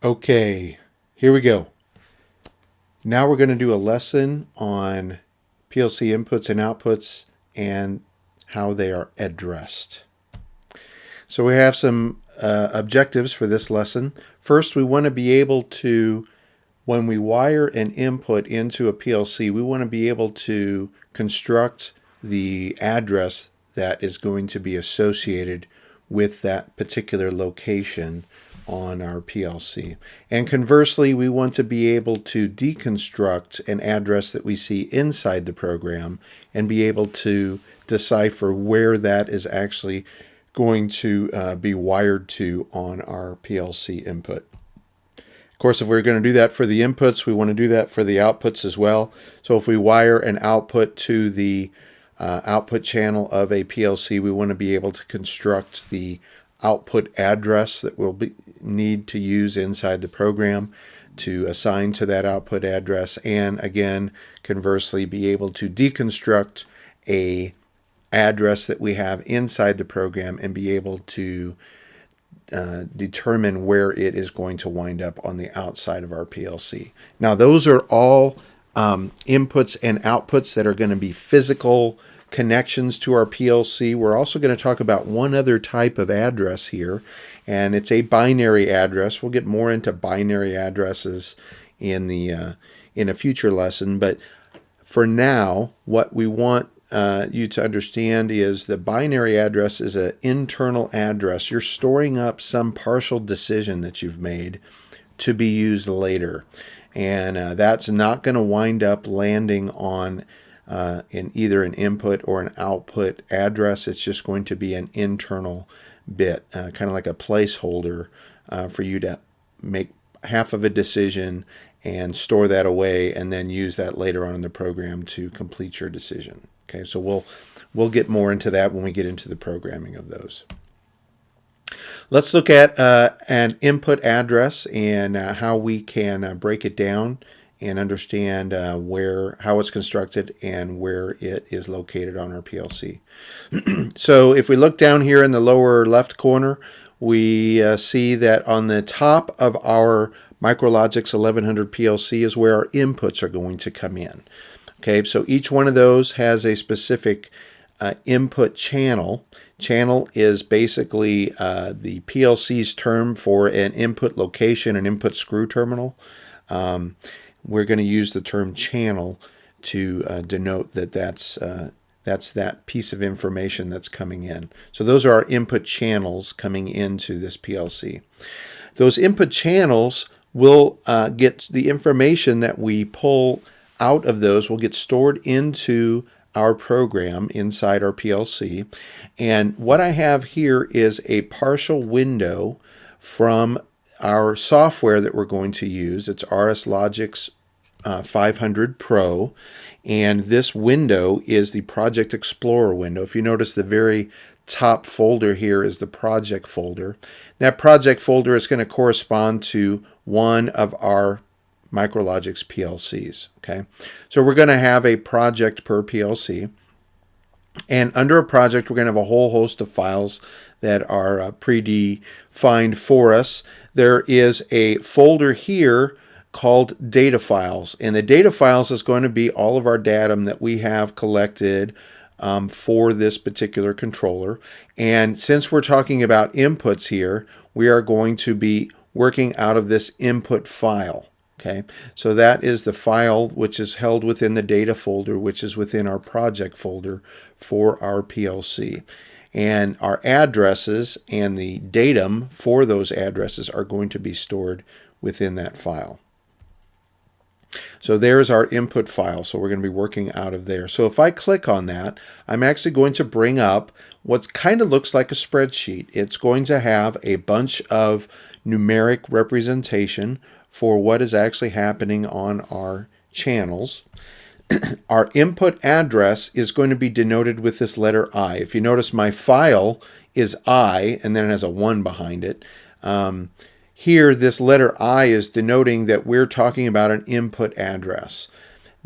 Okay, here we go. Now we're going to do a lesson on PLC inputs and outputs and how they are addressed. So we have some objectives for this lesson. First, we want to be able to, when we wire an input into a PLC, we want to be able to construct the address that is going to be associated with that particular location on our PLC. And conversely, we want to be able to deconstruct an address that we see inside the program and be able to decipher where that is actually going to be wired to on our PLC input. Of course, if we're going to do that for the inputs, we want to do that for the outputs as well. So if we wire an output to the output channel of a PLC, we want to be able to construct the output address that we'll need to use inside the program to assign to that output address, and again, conversely, be able to deconstruct a address that we have inside the program and be able to determine where it is going to wind up on the outside of our PLC. Now, those are all inputs and outputs that are going to be physical connections to our PLC. We're also going to talk about one other type of address here, and it's a binary address. We'll get more into binary addresses in a future lesson, but for now, what we want you to understand is the binary address is an internal address. You're storing up some partial decision that you've made to be used later, and that's not going to wind up landing on in either an input or an output address. It's just going to be an internal bit, kind of like a placeholder for you to make half of a decision and store that away and then use that later on in the program to complete your decision. Okay, so we'll get more into that when we get into the programming of those. Let's look at an input address and how we can break it down and understand how it's constructed and where it is located on our PLC. So if we look down here in the lower left corner, we see that on the top of our MicroLogix 1100 PLC is where our inputs are going to come in. Okay, so each one of those has a specific input channel. Channel is basically the PLC's term for an input location, an input screw terminal. We're going to use the term channel to denote that that's that piece of information that's coming in. So those are our input channels coming into this PLC. Those input channels will get the information that we pull out of those will get stored into our program inside our PLC. And what I have here is a partial window from our software that we're going to use. It's RSLogix 500 Pro, and this window is the Project Explorer window. If you notice, the very top folder here is the project folder. That project folder is going to correspond to one of our MicroLogix PLCs. Okay, so we're going to have a project per PLC, and under a project we're going to have a whole host of files that are predefined for us. There is a folder here called data files, and the data files is going to be all of our datum that we have collected for this particular controller. And since we're talking about inputs here, we are going to be working out of this input file. Okay, so that is the file which is held within the data folder, which is within our project folder for our PLC. And our addresses and the datum for those addresses are going to be stored within that file. So there's our input file. So we're going to be working out of there. So if I click on that, I'm actually going to bring up what kind of looks like a spreadsheet. It's going to have a bunch of numeric representation for what is actually happening on our channels. Our input address is going to be denoted with this letter I. If you notice, my file is I, and then it has a 1 behind it. Here, this letter I is denoting that we're talking about an input address.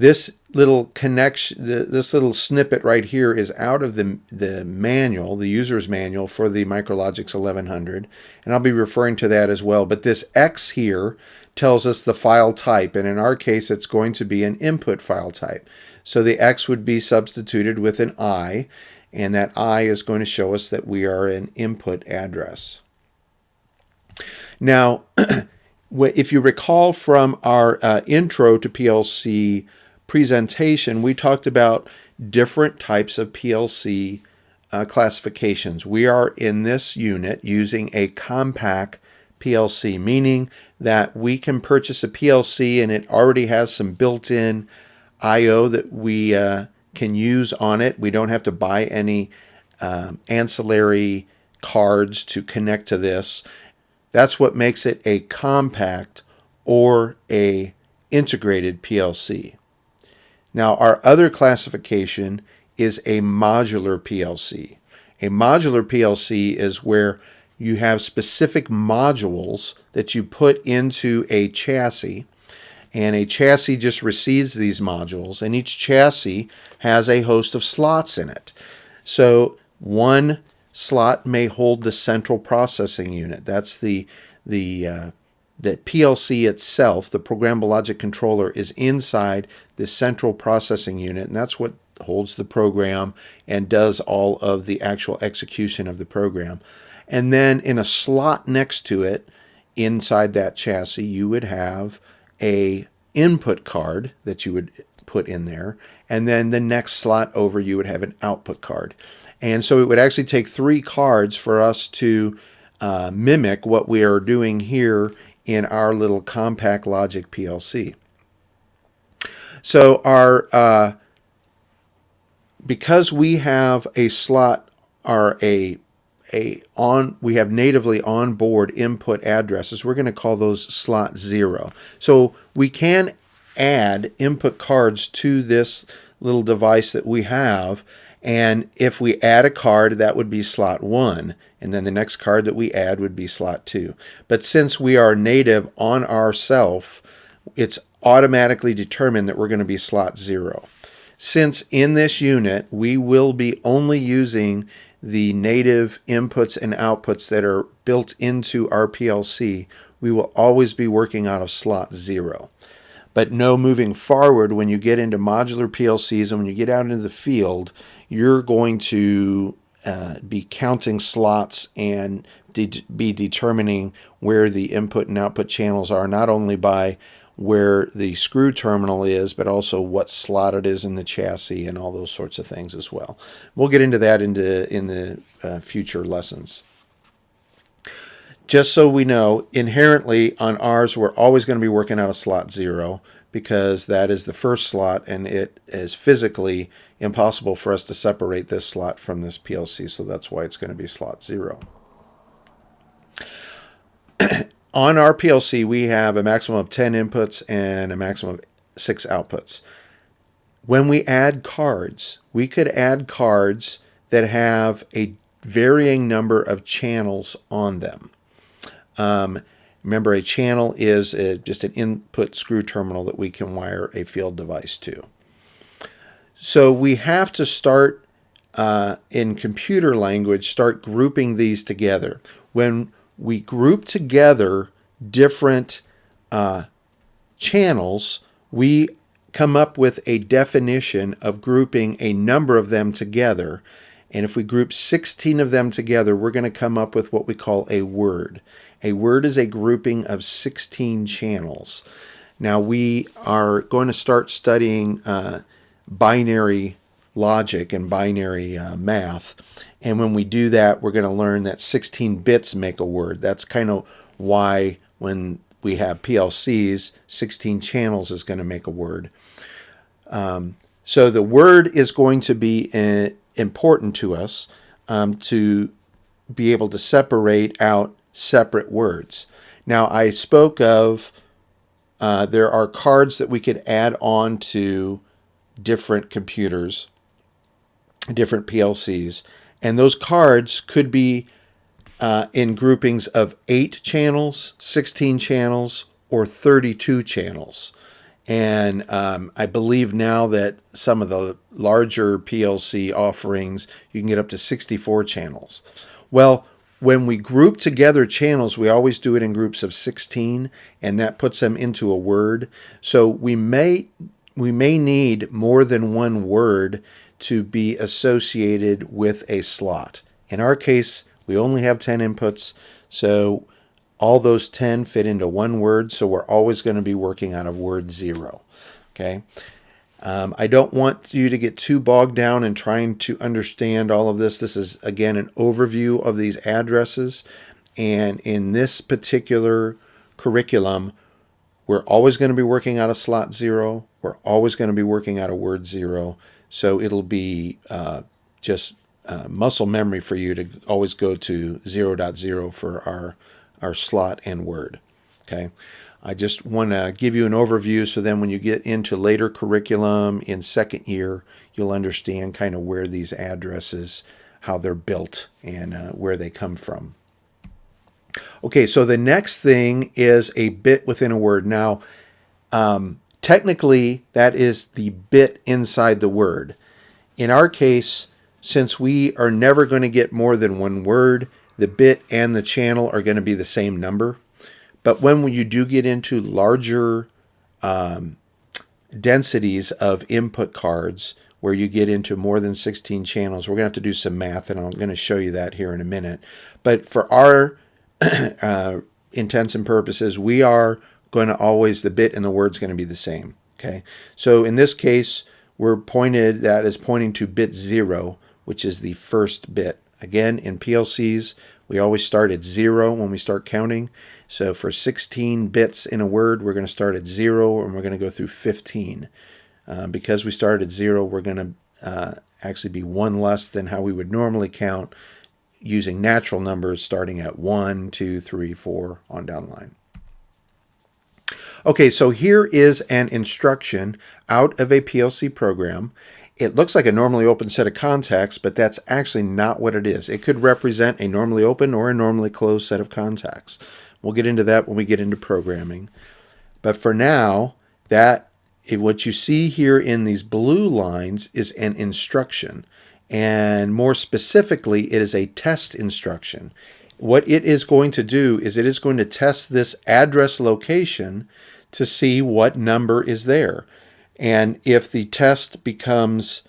This little connection, this little snippet right here is out of the manual, the user's manual for the Micrologix 1100, and I'll be referring to that as well. But this X here tells us the file type, and in our case it's going to be an input file type. So the X would be substituted with an I, and that I is going to show us that we are an input address. Now, if you recall from our intro to PLC presentation, we talked about different types of PLC classifications. We are in this unit using a compact PLC, meaning that we can purchase a PLC and it already has some built-in I/O that we can use on it. We don't have to buy any ancillary cards to connect to this. That's what makes it a compact or a integrated PLC. Now, our other classification is a modular PLC. A modular PLC is where you have specific modules that you put into a chassis, and a chassis just receives these modules, and each chassis has a host of slots in it. So one slot may hold the central processing unit. That's the PLC itself, the programmable logic controller, is inside the central processing unit, and that's what holds the program and does all of the actual execution of the program. And then in a slot next to it, inside that chassis, you would have a input card that you would put in there, and then the next slot over you would have an output card. And so it would actually take 3 cards for us to mimic what we are doing here in our little compact logic PLC. So our because we have a slot or we have natively onboard input addresses, we're going to call those slot 0. So we can add input cards to this little device that we have, and if we add a card, that would be slot 1, and then the next card that we add would be slot 2. But since we are native on ourself, it's automatically determined that we're going to be slot 0. Since in this unit we will be only using the native inputs and outputs that are built into our PLC, we will always be working out of slot 0. But no, moving forward, when you get into modular PLCs and when you get out into the field, you're going to be counting slots and be determining where the input and output channels are, not only by where the screw terminal is, but also what slot it is in the chassis and all those sorts of things as well. We'll get into that in the future lessons. Just so we know, inherently on ours, we're always going to be working out of slot 0 because that is the first slot, and it is physically impossible for us to separate this slot from this PLC, so that's why it's going to be slot 0. On our PLC, we have a maximum of 10 inputs and a maximum of 6 outputs. When we add cards, we could add cards that have a varying number of channels on them. Remember, a channel is just an input screw terminal that we can wire a field device to. So we have to start, in computer language, start grouping these together. When we group together different channels, we come up with a definition of grouping a number of them together. And if we group 16 of them together, we're going to come up with what we call a word. A word is a grouping of 16 channels. Now we are going to start studying binary logic and binary math. And when we do that, we're going to learn that 16 bits make a word. That's kind of why when we have PLCs, 16 channels is going to make a word. So the word is going to be important to us to be able to separate out separate words. Now, I spoke of there are cards that we could add on to different computers, different PLCs, and those cards could be in groupings of 8 channels, 16 channels, or 32 channels. And I believe now that some of the larger PLC offerings, you can get up to 64 channels. Well, when we group together channels, we always do it in groups of 16, and that puts them into a word. So we may need more than one word to be associated with a slot. In our case, we only have 10 inputs, so all those 10 fit into one word, so we're always going to be working out of word 0. Okay. I don't want you to get too bogged down in trying to understand all of this. This is, again, an overview of these addresses. And in this particular curriculum, we're always going to be working out of slot 0. We're always going to be working out of word 0. So it'll be just muscle memory for you to always go to 0.0 for our slot and word. Okay. I just want to give you an overview so then when you get into later curriculum in second year, you'll understand kind of where these addresses, how they're built, and where they come from. Okay, so the next thing is a bit within a word. Now, technically, that is the bit inside the word. In our case, since we are never going to get more than one word, the bit and the channel are going to be the same number. But when you do get into larger densities of input cards, where you get into more than 16 channels, we're going to have to do some math, and I'm going to show you that here in a minute. But for our intents and purposes, we are going to always, the bit and the word's going to be the same. Okay, so in this case, that is pointing to bit 0, which is the first bit. Again, in PLCs, we always start at 0 when we start counting. So for 16 bits in a word, we're going to start at 0, and we're going to go through 15. Because we started at 0, we're going to actually be one less than how we would normally count using natural numbers, starting at 1, 2, 3, 4, on down the line. Okay, so here is an instruction out of a PLC program. It looks like a normally open set of contacts, but that's actually not what it is. It could represent a normally open or a normally closed set of contacts. We'll get into that when we get into programming. But for now, what you see here in these blue lines is an instruction. And more specifically, it is a test instruction. What it is going to do is it is going to test this address location to see what number is there. And if the test becomes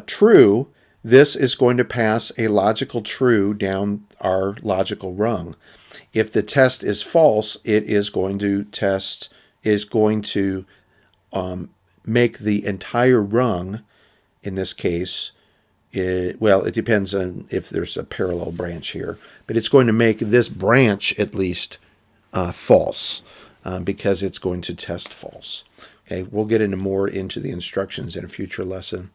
true, this is going to pass a logical true down our logical rung. If the test is false, it is going to make the entire rung, in this case, it depends on if there's a parallel branch here, but it's going to make this branch at least false because it's going to test false. Okay, we'll get into the instructions in a future lesson.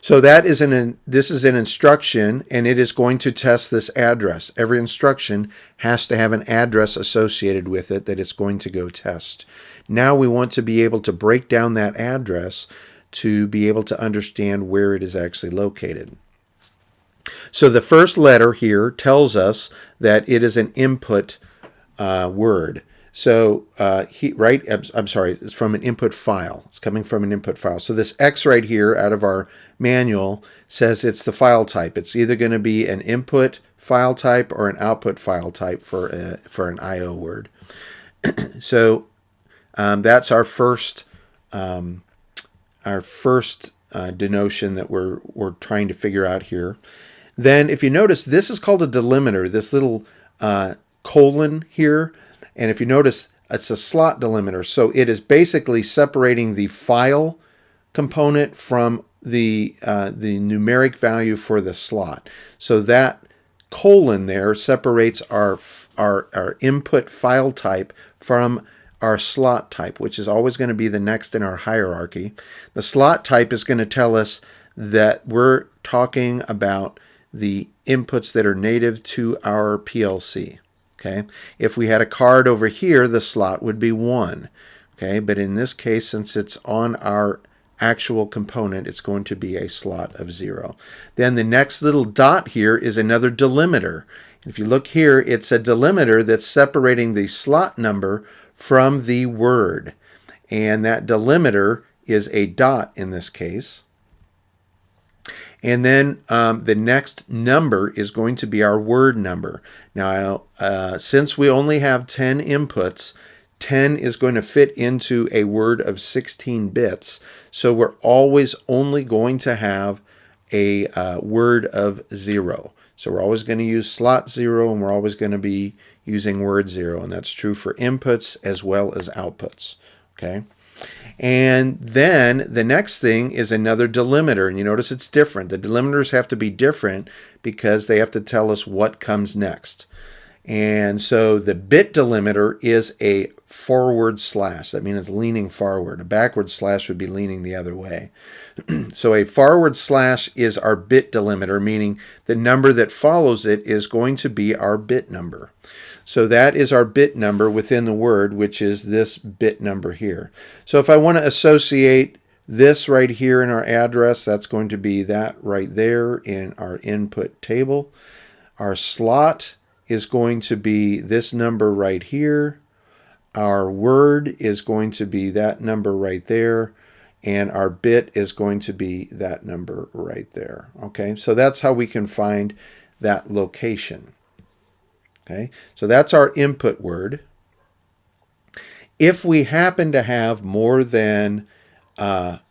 So this is an instruction, and it is going to test this address. Every instruction has to have an address associated with it that it's going to go test. Now we want to be able to break down that address to be able to understand where it is actually located. So the first letter here tells us that it is an input word. So it's from an input file. It's coming from an input file. So this X right here out of our manual says it's the file type. It's either going to be an input file type or an output file type for an I/O word. So that's our first denotion that we're trying to figure out here. Then if you notice, this is called a delimiter, this little colon here. And if you notice, it's a slot delimiter. So it is basically separating the file component from the numeric value for the slot. So that colon there separates our input file type from our slot type, which is always going to be the next in our hierarchy. The slot type is going to tell us that we're talking about the inputs that are native to our PLC. Okay, if we had a card over here, the slot would be 1. Okay, but in this case, since it's on our actual component, it's going to be a slot of 0. Then the next little dot here is another delimiter. If you look here, it's a delimiter that's separating the slot number from the word. and that delimiter is a dot in this case. And then the next number is going to be our word number. Now, since we only have 10 inputs, 10 is going to fit into a word of 16 bits. So we're always only going to have a word of 0. So we're always going to use slot 0, and we're always going to be using word 0. And that's true for inputs as well as outputs. Okay. And then the next thing is another delimiter, and you notice it's different. The delimiters have to be different because they have to tell us what comes next. And so the bit delimiter is a forward slash. That means it's leaning forward. A backward slash would be leaning the other way. So a forward slash is our bit delimiter, meaning the number that follows it is going to be our bit number. So that is our bit number within the word, which is this bit number here. So if I want to associate this right here in our address, that's going to be that right there in our input table. Our slot is going to be this number right here. Our word is going to be that number right there. And our bit is going to be that number right there. Okay, so that's how we can find that location. Okay, so that's our input word. If we happen to have more than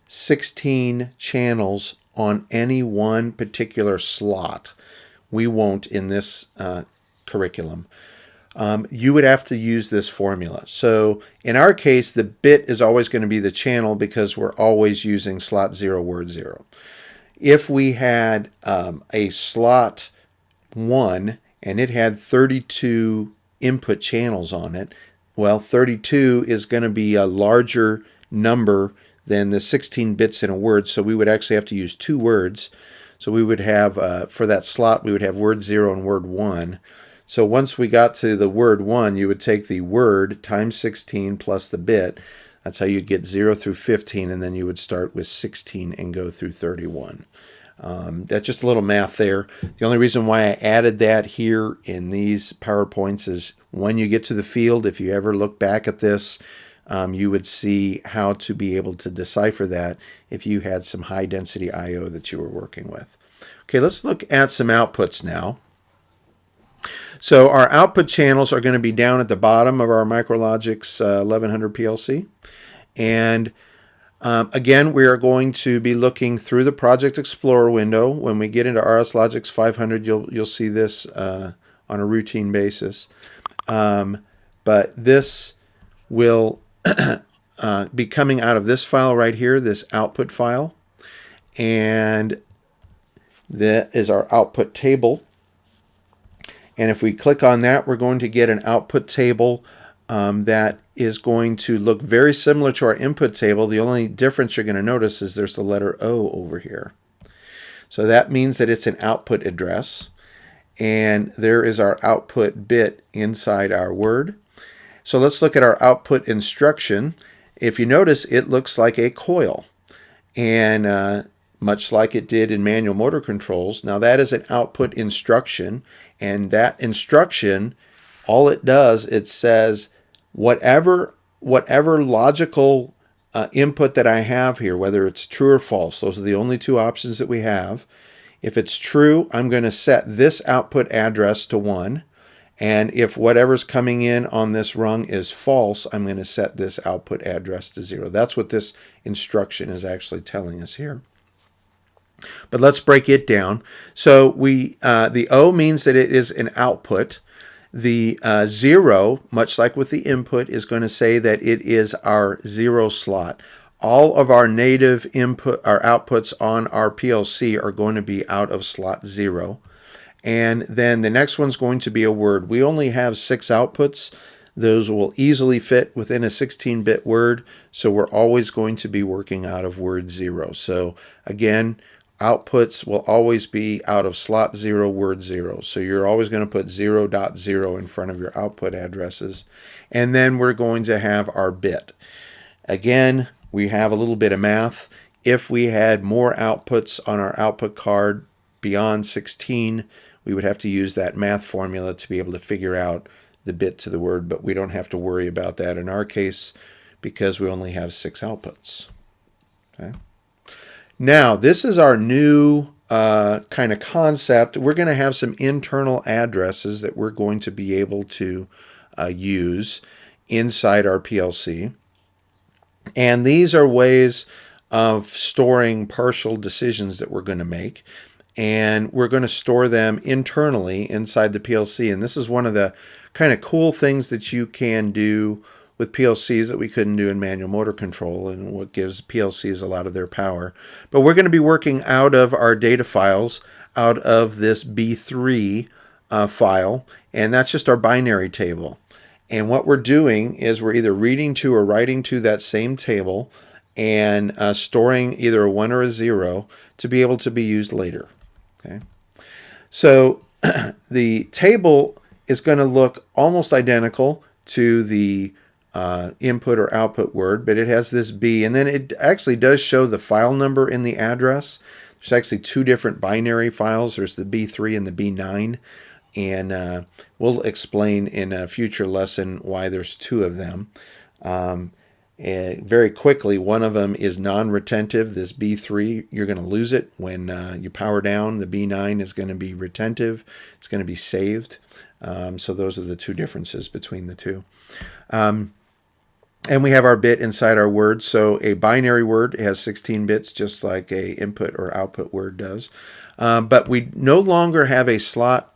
16 channels on any one particular slot, we won't in this curriculum. You would have to use this formula. So in our case, the bit is always going to be the channel because we're always using slot 0, word 0. If we had a slot 1 and it had 32 input channels on it, well, 32 is going to be a larger number than the 16 bits in a word, so we would actually have to use 2 words. So we would have, for that slot, we would have word 0 and word 1. So once we got to the word 1, you would take the word times 16 plus the bit. That's how you get 0 through 15, and then you would start with 16 and go through 31. That's just a little math there. The only reason why I added that here in these PowerPoints is when you get to the field, if you ever look back at this, you would see how to be able to decipher that if you had some high density I/O that you were working with. Okay, let's look at some outputs now. So our output channels are going to be down at the bottom of our MicroLogix 1100 PLC. And again, we are going to be looking through the Project Explorer window. When we get into RSLogix 500, you'll see this on a routine basis. But this will be coming out of this file right here, this output file. And that is our output table. And if we click on that, we're going to get an output table that is going to look very similar to our input table. The only difference you're going to notice is there's the letter O over here. So that means that it's an output address. And there is our output bit inside our word. So let's look at our output instruction. If you notice, it looks like a coil. And much like it did in manual motor controls, now that is an output instruction. And that instruction, all it does, it says whatever logical input that I have here, whether it's true or false, those are the only 2 options that we have. If it's true, I'm going to set this output address to 1. And if whatever's coming in on this rung is false, I'm going to set this output address to 0. That's what this instruction is actually telling us here. But let's break it down. So the O means that it is an output. The 0, much like with the input, is going to say that it is our 0 slot. All of our native input, our outputs on our PLC are going to be out of slot 0. And then the next one's going to be a word. We only have 6 outputs. Those will easily fit within a 16-bit word. So we're always going to be working out of word 0. So again, outputs will always be out of slot 0, word 0. So you're always going to put 0.0 in front of your output addresses. And then we're going to have our bit. Again, we have a little bit of math. If we had more outputs on our output card beyond 16, we would have to use that math formula to be able to figure out the bit to the word, but we don't have to worry about that in our case because we only have 6 outputs. Okay. Now, this is our new kind of concept. We're going to have some internal addresses that we're going to be able to use inside our PLC. And these are ways of storing partial decisions that we're going to make. And we're going to store them internally inside the PLC. And this is one of the kind of cool things that you can do with PLCs that we couldn't do in manual motor control, and what gives PLCs a lot of their power. But we're going to be working out of our data files, out of this B3 file, and that's just our binary table. And what we're doing is we're either reading to or writing to that same table and storing either a 1 or a 0 to be able to be used later. Okay. So the table is going to look almost identical to the input or output word, but it has this B, and then it actually does show the file number in the address. There's actually 2 different binary files. There's the B3 and the B9, and we'll explain in a future lesson why there's 2 of them. Very quickly, one of them is non-retentive. This B3, you're going to lose it when you power down. The B9 is going to be retentive. It's going to be saved. So those are the 2 differences between the 2. And we have our bit inside our word. So a binary word has 16 bits, just like a input or output word does. But we no longer have a slot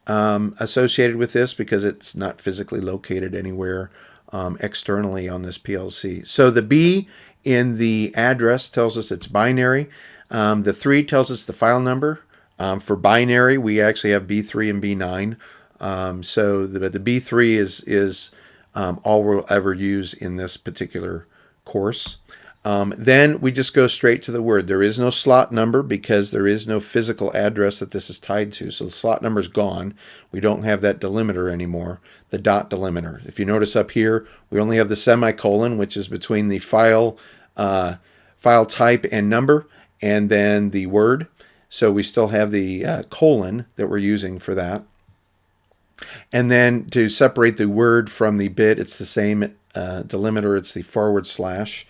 associated with this because it's not physically located anywhere externally on this PLC. So the B in the address tells us it's binary. The 3 tells us the file number. For binary, we actually have B3 and B9. So the B3 is all we'll ever use in this particular course. Then we just go straight to the word. There is no slot number because there is no physical address that this is tied to. So the slot number is gone. We don't have that delimiter anymore, the dot delimiter. If you notice up here, we only have the semicolon, which is between the file type and number, and then the word. So we still have the colon that we're using for that. And then to separate the word from the bit, it's the same delimiter. It's the /,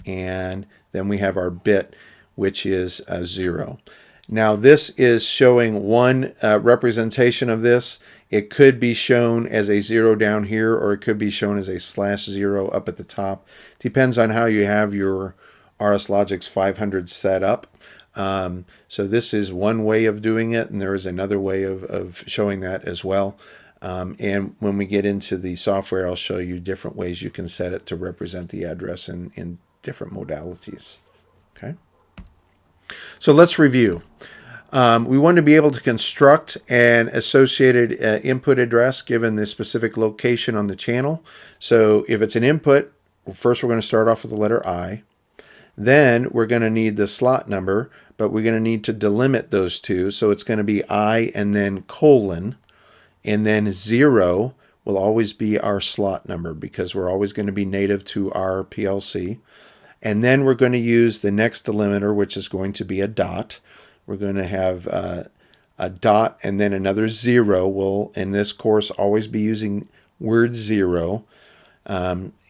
and then we have our bit, which is 0. Now this is showing one representation of this. It could be shown as a 0 down here, or it could be shown as a /0 up at the top. Depends on how you have your RS Logix 500 set up. So this is one way of doing it, and there is another way of showing that as well. And when we get into the software, I'll show you different ways you can set it to represent the address in different modalities. Okay. So let's review. We want to be able to construct an associated input address given the specific location on the channel. So if it's an input, first we're going to start off with the letter I. Then we're going to need the slot number, but we're going to need to delimit those 2. So it's going to be I and then colon, and then 0 will always be our slot number because we're always going to be native to our PLC. And then we're going to use the next delimiter, which is going to be a dot. We're going to have a dot and then another 0. We'll, in this course, always be using word 0.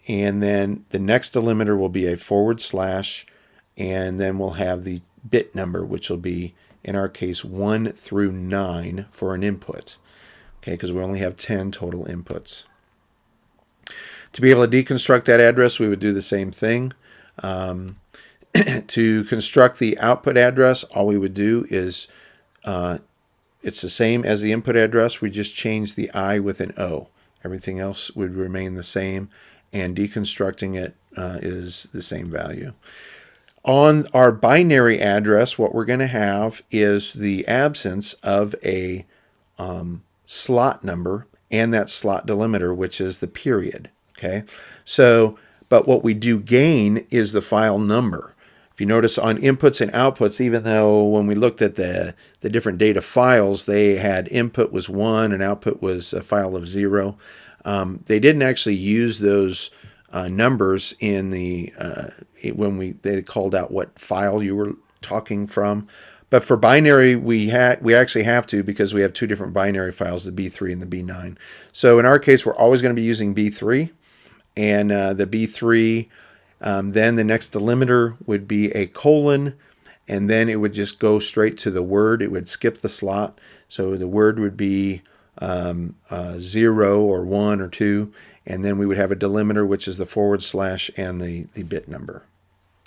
And then the next delimiter will be a /, and then we'll have the bit number, which will be, in our case, 1 through 9 for an input. Okay, because we only have 10 total inputs. To be able to deconstruct that address, we would do the same thing. To construct the output address, all we would do is, it's the same as the input address. We just change the I with an O. Everything else would remain the same, and deconstructing it is the same value. On our binary address, what we're going to have is the absence of a slot number and that slot delimiter, which is the period. Okay, so but what we do gain is the file number. If you notice on inputs and outputs, even though when we looked at the different data files, they had input was 1 and output was a file of 0. They didn't actually use those numbers in the when they called out what file you were talking from. But for binary, we actually have to, because we have 2 different binary files, the B3 and the B9. So in our case, we're always going to be using B3. and the B3. Then the next delimiter would be a colon, and then it would just go straight to the word. It would skip the slot. So the word would be 0 or 1 or 2, and then we would have a delimiter, which is the / and the bit number.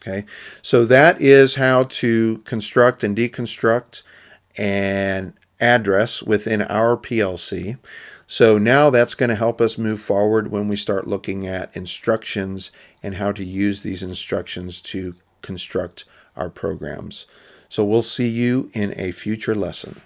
Okay, so that is how to construct and deconstruct an address within our PLC. So now that's going to help us move forward when we start looking at instructions and how to use these instructions to construct our programs. So we'll see you in a future lesson.